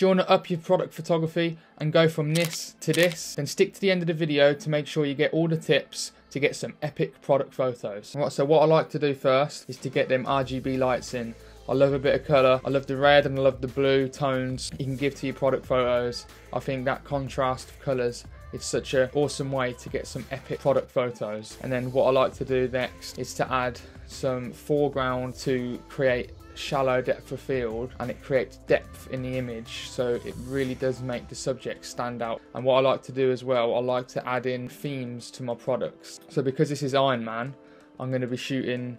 Do you want to up your product photography and go from this to this? Then stick to the end of the video to make sure you get all the tips to get some epic product photos. Right, so what I like to do first is to get them RGB lights in. I love a bit of colour. I love the red and I love the blue tones you can give to your product photos. I think that contrast of colours is such an awesome way to get some epic product photos. And then what I like to do next is to add some foreground to create shallow depth of field, and it creates depth in the image, so it really does make the subject stand out. And what I like to do as well, I like to add in themes to my products. So because this is Iron Man, I'm going to be shooting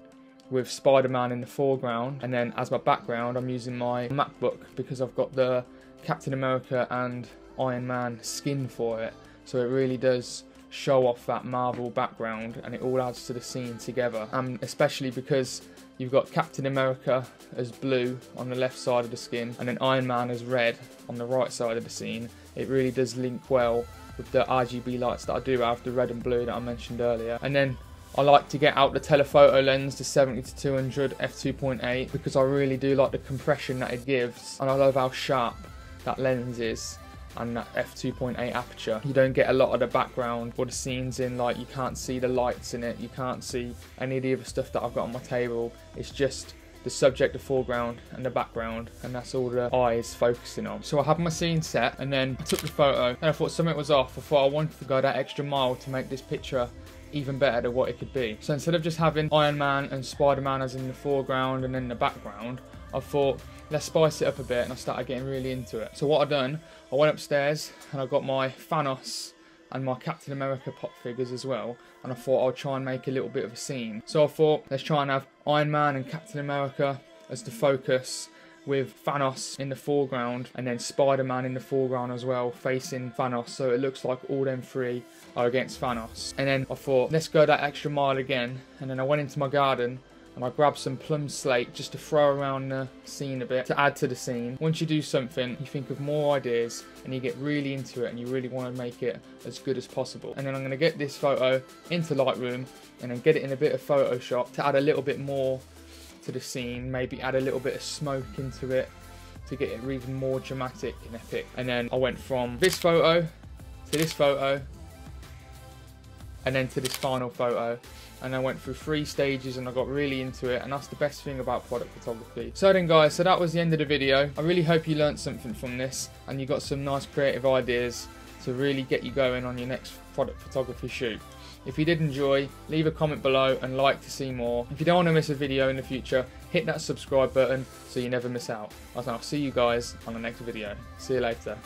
with Spider-Man in the foreground, and then as my background I'm using my MacBook because I've got the Captain America and Iron Man skin for it, so it really does show off that Marvel background and it all adds to the scene together. And especially because you've got Captain America as blue on the left side of the skin and then Iron Man as red on the right side of the scene, it really does link well with the RGB lights that I do have, the red and blue that I mentioned earlier. And then I like to get out the telephoto lens, the 70-200 f2.8, because I really do like the compression that it gives, and I love how sharp that lens is and that f2.8 aperture. You don't get a lot of the background or the scenes in, like you can't see the lights in it, you can't see any of the other stuff that I've got on my table. It's just the subject, the foreground and the background, and that's all the eye is focusing on. So I had my scene set and then I took the photo and I thought something was off. I thought I wanted to go that extra mile to make this picture even better than what it could be. So instead of just having Iron Man and Spider-Man as in the foreground and then the background, I thought let's spice it up a bit, and I started getting really into it. So what I done, I went upstairs and I got my Thanos and my Captain America pop figures as well, and I thought I'd try and make a little bit of a scene. So I thought let's try and have Iron Man and Captain America as the focus, with Thanos in the foreground and then Spider-Man in the foreground as well, facing Thanos, so it looks like all them three are against Thanos. And then I thought let's go that extra mile again, and then I went into my garden and I grabbed some plum slate just to throw around the scene a bit to add to the scene. Once you do something, you think of more ideas and you get really into it and you really want to make it as good as possible. And then I'm going to get this photo into Lightroom and then get it in a bit of Photoshop to add a little bit more to the scene, maybe add a little bit of smoke into it to get it even more dramatic and epic. And then I went from this photo to this photo and then to this final photo, and I went through 3 stages and I got really into it, and that's the best thing about product photography. So then guys, so that was the end of the video. I really hope you learned something from this and you got some nice creative ideas to really get you going on your next product photography shoot. If you did enjoy, leave a comment below and like to see more. If you don't want to miss a video in the future, hit that subscribe button so you never miss out. I'll see you guys on the next video. See you later.